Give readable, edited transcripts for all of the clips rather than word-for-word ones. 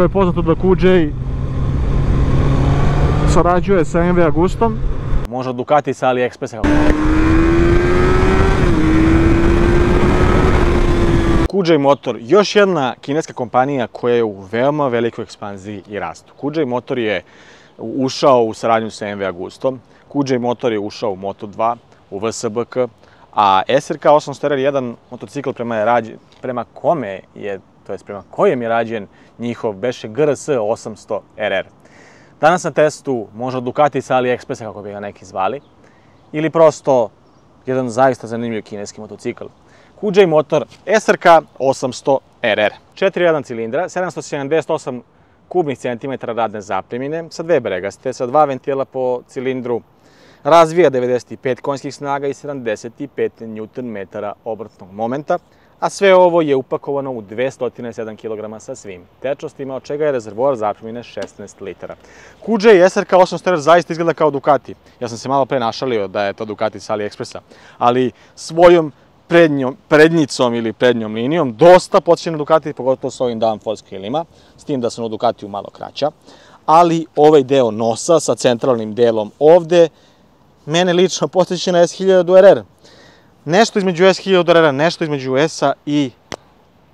Je poznato da QJ sarađuje sa MV Agustom. Možda Ducati sa AliExpressa. QJ Motor, još jedna kineska kompanija koja je u veoma velikoj ekspanziji i rastu. QJ Motor je ušao u saradnju sa MV Agustom, QJ Motor je ušao u Moto2, u VSBK, a SRK 800 RR je jedan motocikl prema kojem je rađen njihov beše GRS 800 RR. Danas na testu možda Ducati sa AliExpressa, kako bi ga neki zvali, ili prosto jedan zaista zanimljiv kineski motocikl. QJ Motor SRK 800 RR. 4.1 cilindra, 778 kubnih centimetara radne zapremine, sa dve bregaste, sa dva ventila po cilindru, razvija 95 konjskih snaga i 75 Nm obrtnog momenta, a sve ovo je upakovano u 207 kg sa svim tečnostima, od čega je rezervoar zapremine 16 litara. QJ SRK 800 RR zaista izgleda kao Ducati. Ja sam se malo pre našalio da je to Ducati sa AliExpressa, ali svojom prednjicom ili prednjom linijom dosta podsjeća na Ducati, pogotovo s ovim downforce krilima, s tim da su na Ducatiju malo kraća, ali ovaj deo nosa sa centralnim delom ovde mene lično podsjeća na S1000 RR. Nešto između S1000 RR, nešto između S-a i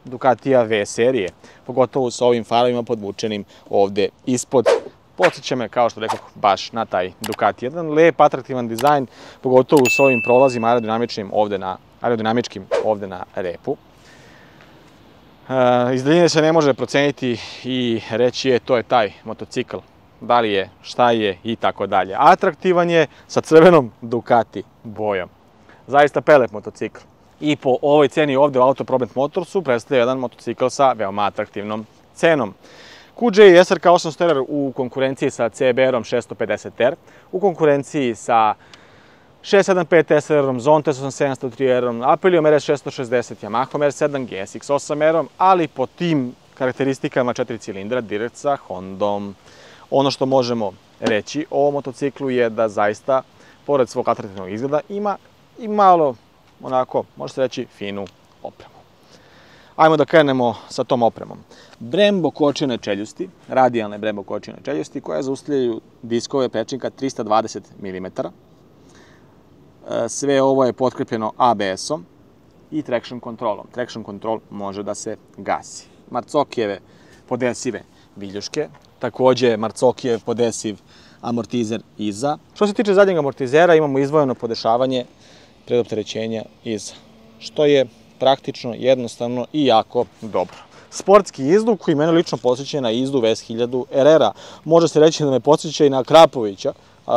Ducatija V serije, pogotovo sa ovim farovima podvučenim ovde ispod. Podsjeća me, kao što rekao, baš na taj Ducati. Jedan lep, atraktivan dizajn, pogotovo s ovim prolazima aerodinamičkim ovde na repu. Iz daljine se ne može proceniti i reći je to je taj motocikl. Da li je, šta je i tako dalje. Atraktivan je sa crvenom Ducati bojom. Zaista pelep motocikl. I po ovoj ceni ovde u Autoprobet Motorsu predstavlja jedan motocikl sa veoma atraktivnom cenom. QJ SRK 800 RR u konkurenciji sa CBR-om 650R, u konkurenciji sa 675 SR-om, Zontesom 703 R-om, Apeliom RS 660, Yamahom R7, GSX 8 R-om, ali po tim karakteristikama 4 cilindra direkt sa Hondom. Ono što možemo reći o ovom motociklu je da zaista, pored svog atraktivnog izgleda, ima i malo, onako, može se reći, finu opremu. Ajmo da krenemo sa tom opremom. Brembo kočene čeljusti, radijalne Brembo kočene čeljusti, koje zaustavljaju diskove prečnika 320 mm. Sve ovo je potkrepljeno ABS-om i traction controlom. Traction control može da se gasi. Marzocchijeve podesive viljuške, takođe Marzocchijev podesiv amortizer iza. Što se tiče zadnjeg amortizera, imamo izdvojeno podešavanje predopterećenja iza, što je praktično, jednostavno i jako dobro. Sportski izduk koji mene lično podsjeća na izduv S1000 RR-a. Može se reći da me podsjeća i na Krapovića,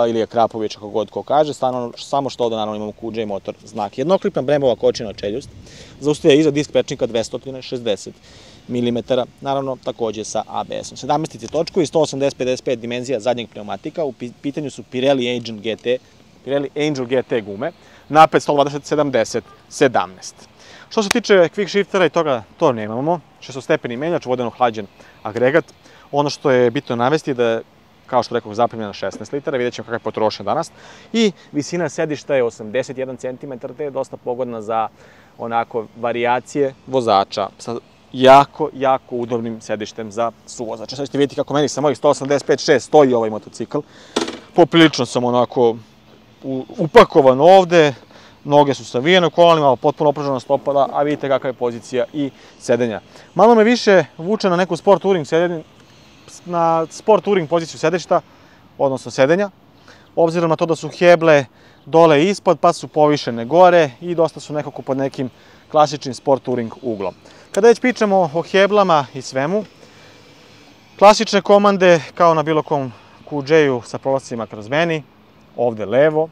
ili je Krapović, kako god ko kaže, samo što ovde naravno imamo QJ Motor znak. Jednoklipna Brembova kočena čeljust, zaustavlja iza disk prečnika 260 mm, naravno takođe sa ABS-om. 17 točku i 180-55 dimenzija zadnjeg pneumatika, u pitanju su Pirelli Angel GT gume, napred 120-70-17. Što se tiče quick shiftera i toga, to nemamo. 6-stepeni menjač, vodeno hlađen agregat. Ono što je bitno navesti je da je, kao što rekao, zapremljena 16 litara, vidjet ćemo kakva je potrošnja danas. I visina sedišta je 81 cm, te je dosta pogodna za onako varijacije vozača sa jako udobnim sedištem za suvozača. Sad ćete vidjeti kako meni sa mojih 185-6 stoji ovaj motocikl. Poprilično sam onako upakovan ovde, noge su savijene u kolanima, potpuno opražena stopala, a vidite kakva je pozicija i sedenja. Malo me više vuče na neku sport touring poziciju sedišta, odnosno sedenja, obzirom na to da su heble dole ispod, pa su povišene gore i dosta su nekako pod nekim klasičnim sport touring uglom. Kada već pričamo o heblama i svemu, klasične komande kao na bilo kom QJ-u sa prolascima kroz meni, ovde levo,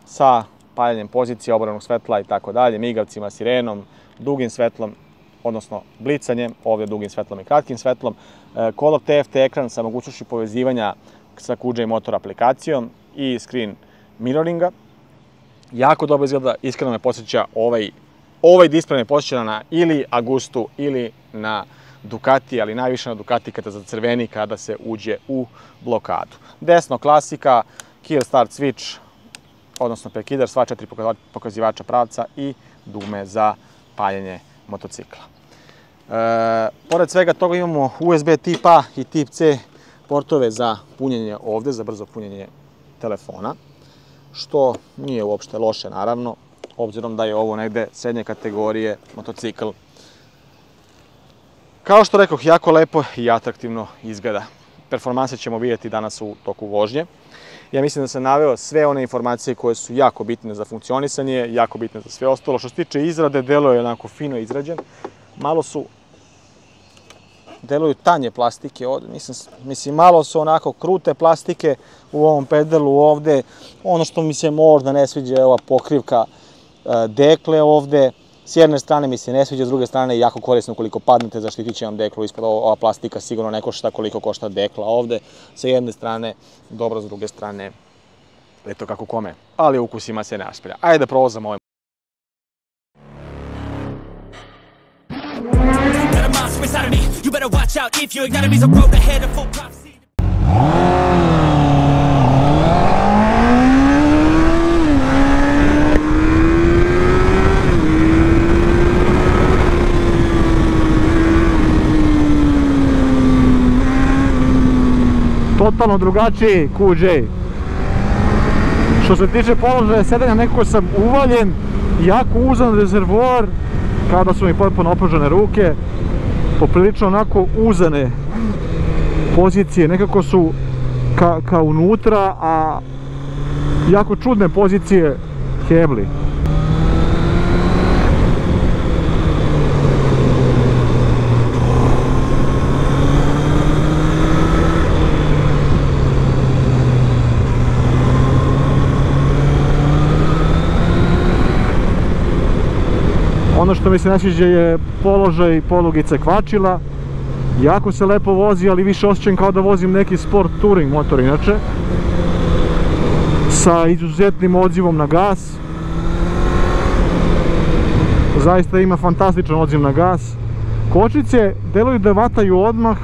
sa paljenjem pozicije, oborenog svetla i tako dalje, migavcima, sirenom, dugim svetlom, odnosno blicanjem, ovde dugim svetlom i kratkim svetlom, Color TFT ekran sa mogućnošću povezivanja sa QJ Motor aplikacijom i screen mirroringa. Jako dobro izgleda, iskreno me podsjeća, ovaj displej me podsjeća na ili Agustu ili na Ducati, ali najviše na Ducati kada zacrveni kada se uđe u blokadu. Desno klasika, kill start switch, odnosno prekidač, sva 4 pokazivača pravca i dugme za paljenje motocikla. Pored svega toga imamo USB tip A i tip C portove za punjenje ovde, za brzo punjenje telefona, što nije uopšte loše naravno, obzirom da je ovo negde srednje kategorije motocikl. Kao što rekoh, jako lepo i atraktivno izgleda. Performanse ćemo vidjeti danas u toku vožnje. Ja mislim da sam naveo sve one informacije koje su jako bitne za funkcionisanje, jako bitne za sve ostalo. Što se tiče izrade, delo je onako fino izrađen. Deluju tanje plastike ovde, mislim malo su onako krute plastike u ovom pedelu ovde. Ono što mi se možda ne sviđa je ova pokrivka dekle ovde. S jedne strane mi se ne sviđa, s druge strane je jako korisno ukoliko padnete, zaštitit će vam deklo ispod. Ova plastika sigurno ne košta koliko košta dekla ovde. Sa jedne strane dobro, s druge strane eto kako kome, ali ukusima se ne raspravlja. Ajde da provozamo ovaj. You better watch out if your enemy's a road ahead of full prophecy. Totalno drugačiji QJ. Što se tiče položaja sedenja, nekako sam uvaljen, jako uzan rezervoar, kao da su mi potpuno opružene ruke. Poprilično onako uzane pozicije, nekako su kao unutra, a jako čudne pozicije hebli. Ono što mi se ne sviđa je položaj polugice kvačila. Jako se lepo vozi, ali više osjećam kao da vozim neki sport touring motor inače. Sa izuzetnim odzivom na gas. Zaista ima fantastičan odziv na gas. Kočnice deluju da vataju odmah.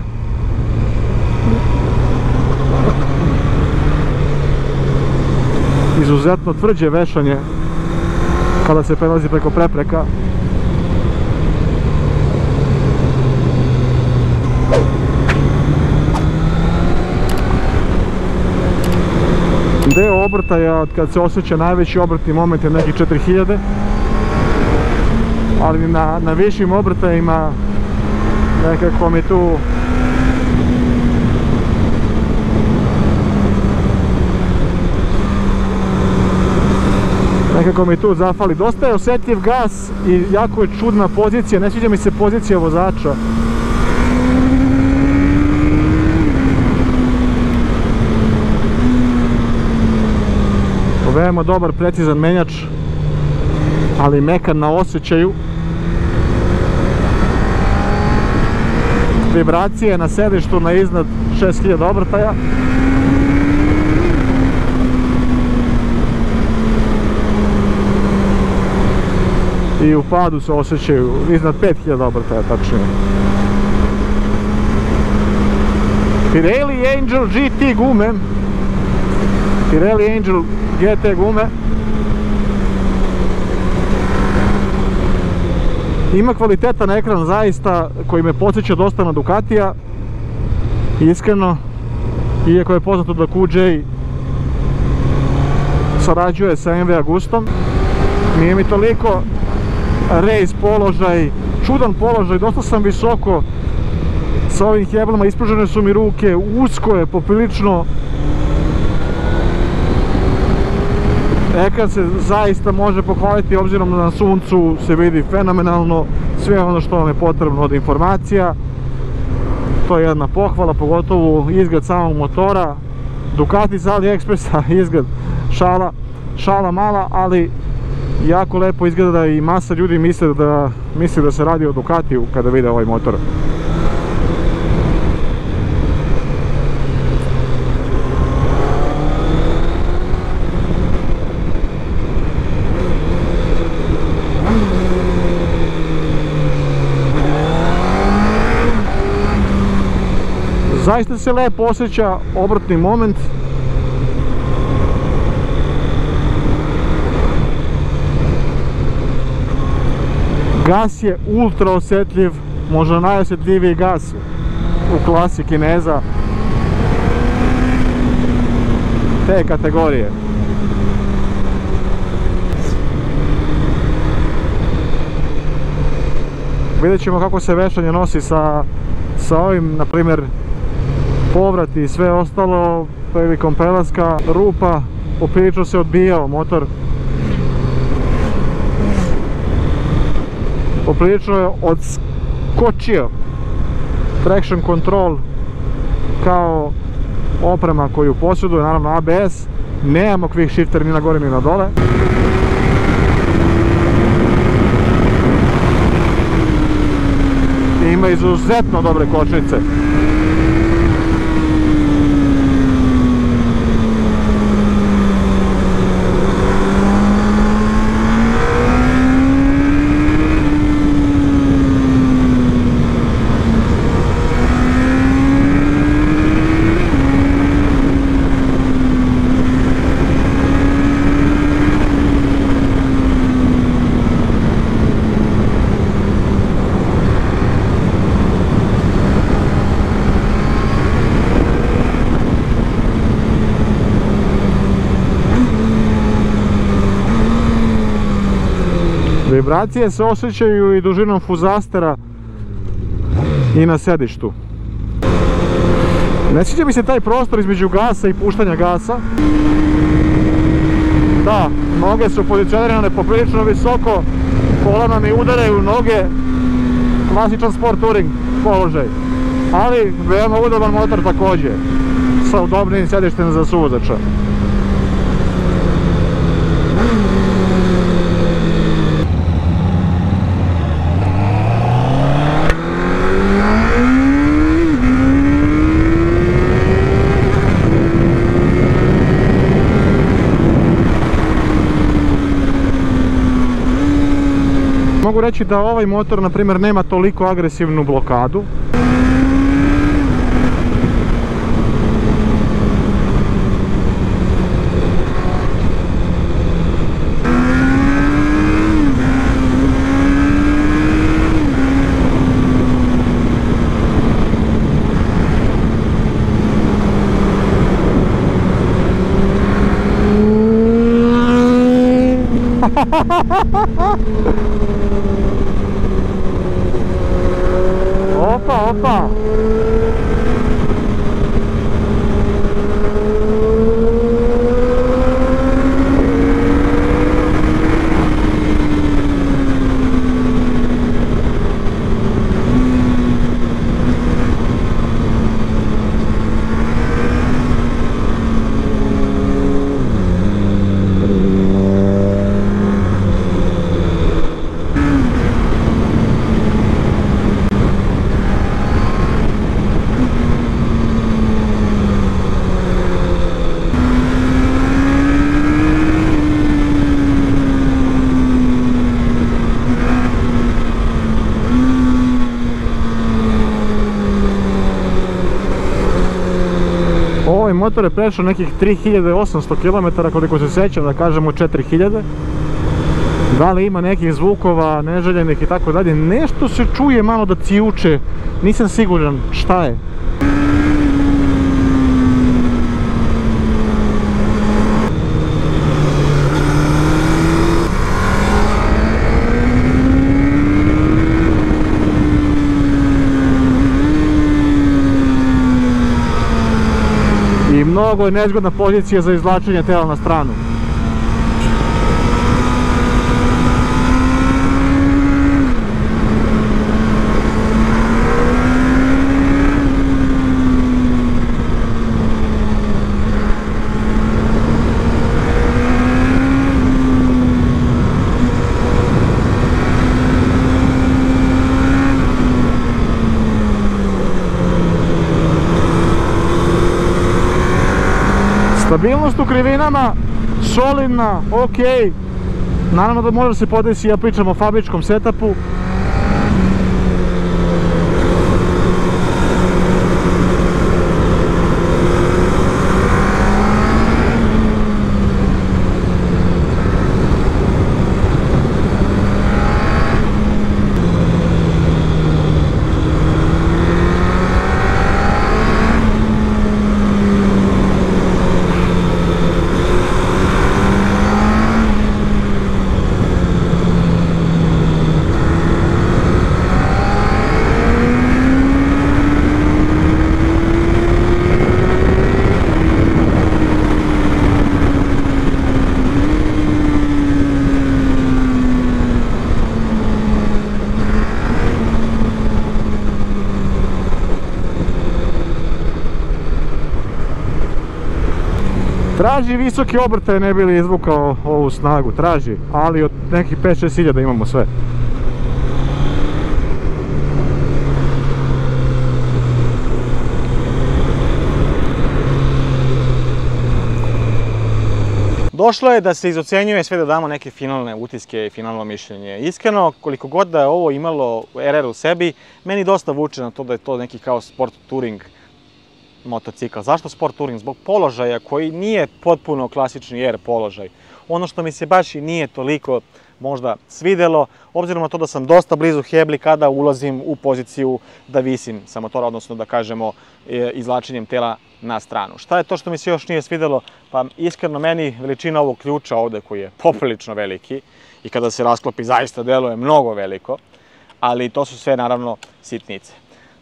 Izuzetno tvrđe vešanje kada se prelazi preko prepreka. Deo obrtaja, kad se osjeća najveći obrtni moment je nekih 4000, ali na višim obrtajima nekako mi tu zafali. Dosta je osjetljiv gas i jako je čudna pozicija, ne sviđa mi se pozicija vozača. Veoma dobar, precizan menjač, ali mekan na osjećaju. Vibracije na sedištu na iznad 6000 obrtaja. I u padu se osjećaju iznad 5000 obrtaja, tačnije. Pirelli Angel GT gume. Pirelli Angel GT gume. Ima kvalitetan ekran zaista koji me podsjeća dosta na Ducatija. Iskreno, iako je poznato da QJ sarađuje sa MV Agustom, nije mi toliko race položaj, čudan položaj, dosta sam visoko sa ovim heblama, ispružene su mi ruke, usko je poprilično. Ekran se zaista može pohvaliti, obzirom da na suncu se vidi fenomenalno sve ono što vam je potrebno od informacija. To je jedna pohvala, pogotovo izgled samog motora. Ducati iz AliExpressa, izgled šala mala, ali jako lepo izgleda i masa ljudi misli da se radi o Ducatiju kada vide ovaj motor. Zaista se lepo osjeća obrtni moment. Gas je ultra osjetljiv, možda najosjetljiviji gas u klasi Kineza te kategorije. Vidjet ćemo kako se vešanje nosi sa ovim, na primjer, povrat i sve ostalo prilikom prelaska rupa. Poprilično se odbijao motor. Poprilično je odskočio. Traction control kao oprema koju posjeduje, naravno ABS. Nemamo quick shifter ni na gore ni na dole. Ima izuzetno dobre kočnice. Vibracije se osjećaju i dužinom fuzastera i na sedištu. Ne sviđa mi se taj prostor između gasa i puštanja gasa. Da, noge su pozicionirane poprilično visoko, kolana mi udaraju noge, klasičan sport touring položaj. Ali veoma udoban motor također, sa udobnim sedištem za suvozača. Mogu reći da ovaj motor, na primjer, nema toliko agresivnu blokadu. Opa, opa! Ovaj motor je prešao nekih 3800 km, koliko se sjećam, da kažemo 4000. Da li ima nekih zvukova neželjenih i tako dalje, nešto se čuje malo da cijuče, nisam siguran šta je. I mnogo je nezgodna pozicija za izvlačenje tela na stranu. Stabilnost u krivinama, solidna, ok. Naravno da može se podesi, ja pričam o fabričkom setupu. Traži visoki obrtaj, ne bi li izvukao ovu snagu, traži, ali od nekih 5-6 hiljada imamo sve. Došlo je da se izocenjuje sve, da damo neke finalne utiske i finalno mišljenje. Iskreno, koliko god da je ovo imalo RR u sebi, meni dosta vuče na to da je to neki kao sport touring motocikl. Zašto sport touring? Zbog položaja koji nije potpuno klasični R položaj. Ono što mi se baš i nije toliko možda svidelo, obzirom na to da sam dosta blizu hebli kada ulazim u poziciju da visim sa motora, odnosno da kažemo izvlačenjem tela na stranu. Šta je to što mi se još nije svidelo? Pa iskreno meni veličina ovog ključa ovde koji je poprilično veliki i kada se rasklopi zaista deluje mnogo veliko, ali to su sve naravno sitnice.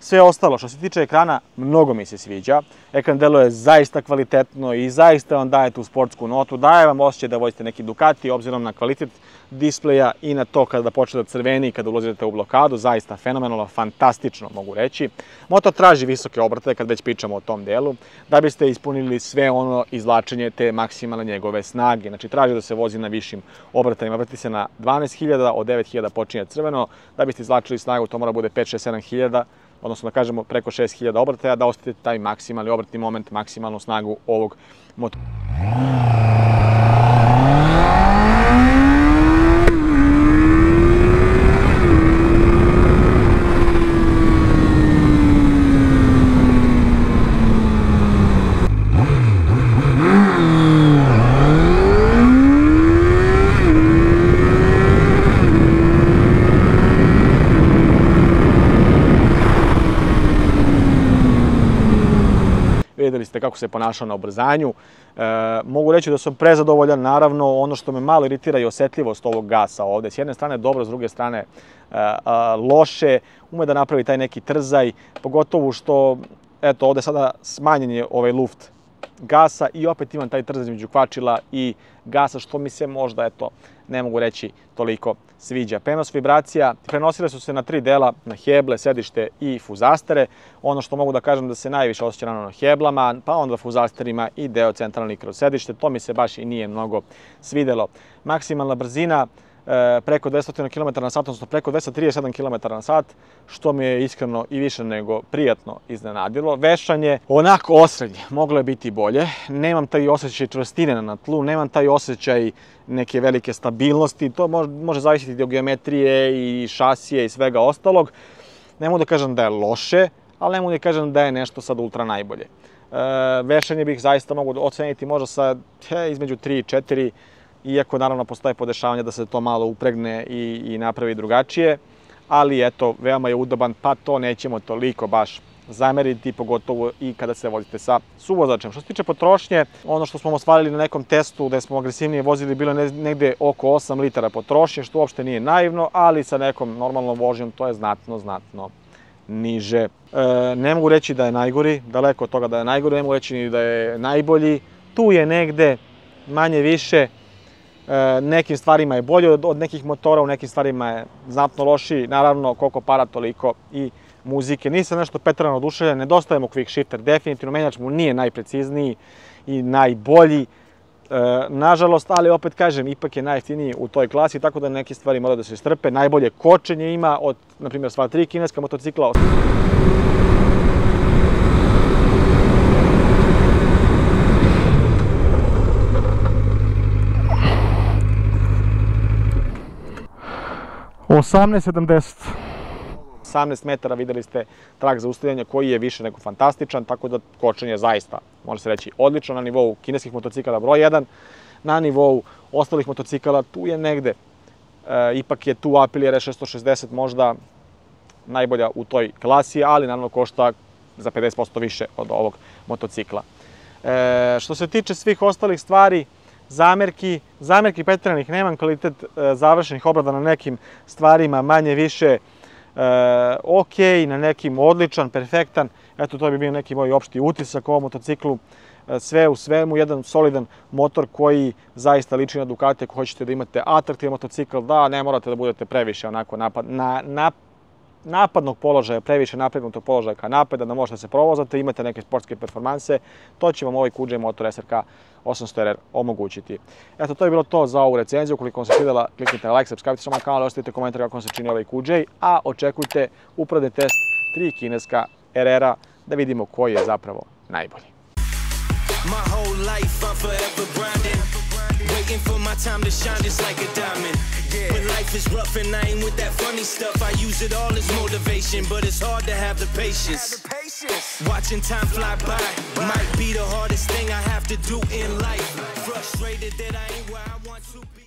Sve ostalo što se tiče ekrana mnogo mi se sviđa. Ekran deluje zaista kvalitetno i zaista vam daje tu sportsku notu, daje vam osjećaj da vozite neki Ducati obzirom na kvalitet displeja i na to kada počne da crveni i kada ulazite u blokadu, zaista fenomenalno, fantastično mogu reći. Motor traži visoke obrtaje kad već pričamo o tom delu, da biste ispunili sve ono izvlačenje te maksimalne njegove snage. Znači traži da se vozi na višim obrtajima, vrti se na 12.000, od 9.000 počinje crveno, da biste izvlačili snagu to mora bude 5-6-7.000, odnosno da kažemo preko 6.000 obrtaja, da ostavite taj maksimalni obratni moment, maksimalnu snagu ovog motora. Videli ste kako se ponašao na ubrzanju. Mogu reći da sam prezadovoljan, naravno ono što me malo iritira je osetljivost ovog gasa ovde. S jedne strane dobro, s druge strane loše, ume da napravi taj neki trzaj, pogotovo što, eto, ovde sada smanjen je ovaj luft gasa i opet imam taj trzaj između kvačila i gasa, što mi se možda, eto, ne mogu reći toliko sviđa. Prenos vibracija, prenosile su se na 3 dela, na heble, sedište i fuzastere. Ono što mogu da kažem da se najviše osjeća na heblama, pa onda fuzasterima i deo centralni kroz sedište. To mi se baš i nije mnogo svidelo. Maksimalna brzina preko 200 km/h, odnosno preko 237 km/h, što mi je iskreno i više nego prijatno iznenadilo. Vešanje onako osrednje, moglo je biti bolje. Nemam taj osjećaj čvrstine na tlu, nemam taj osjećaj neke velike stabilnosti. To može zavisiti od geometrije i šasije i svega ostalog. Ne mogu da kažem da je loše, ali ne mogu da kažem da je nešto sad ultra najbolje. Vešanje bih zaista mogu oceniti možda sa između 3 i 4, iako naravno postoje podešavanja da se to malo upregne i napravi drugačije, ali eto, veoma je udoban, pa to nećemo toliko baš zameriti, pogotovo i kada se vozite sa suvozačem. Što se tiče potrošnje, ono što smo ostvarili na nekom testu gde smo agresivnije vozili bilo je negde oko 8 litara potrošnje, što uopšte nije naivno, ali sa nekom normalnom vožnjom to je znatno niže. Ne mogu reći da je najgori, daleko od toga da je najgori, ne mogu reći ni da je najbolji. Tu je negde manje više, nekim stvarima je bolje od nekih motora, u nekim stvarima je znatno lošiji, naravno koliko para toliko i muzike. Nisam nešto preterano oduševljen, nedostaje mu quick shifter, definitivno menjač mu nije najprecizniji i najbolji, nažalost, ali opet kažem, ipak je najjeftiniji u toj klasi, tako da neke stvari moraju da se strpe. Najbolje kočenje ima od, na primjer, sva 3 kineska motocikla. $18.70. 18 metara, videli ste trak zaustavljanja koji je više nego fantastičan, tako da kočenje je zaista, može se reći, odlično na nivou kineskih motocikala broj 1, na nivou ostalih motocikala tu je negde. Ipak je tu Aprilia R660 možda najbolja u toj klasi, ali naravno košta za 50% više od ovog motocikla. Što se tiče svih ostalih stvari, zamerki preteranih nemam, kvalitet završenih obrada na nekim stvarima manje više ok, na nekim odličan, perfektan. Eto, to bi bio neki moj opšti utisak o ovom motociklu. Sve u svemu, jedan solidan motor koji zaista liči na Ducati. Ako hoćete da imate atraktivan motocikl, da, ne morate da budete previše onako napadnog položaja, previše napregnutog položaja ka napeda, da možete se provozati, imate neke sportske performanse, to će vam ovaj QJ Motor SRK 800RR omogućiti. Eto, to je bilo to za ovu recenziju. Ukoliko vam se svidjela, kliknite na like, subscribe se na kanal, ostavite komentar kako vam se čini ovaj QJ, a očekujte uporedni test 3 kineska RR-a da vidimo koji je zapravo najbolji. My whole life I'm forever grinding, waiting for my time to shine just like a diamond. When life is rough and I ain't with that funny stuff, I use it all as motivation, but it's hard to have the patience. Watching time fly by might be the hardest thing I have to do in life. Frustrated that I ain't where I want to be.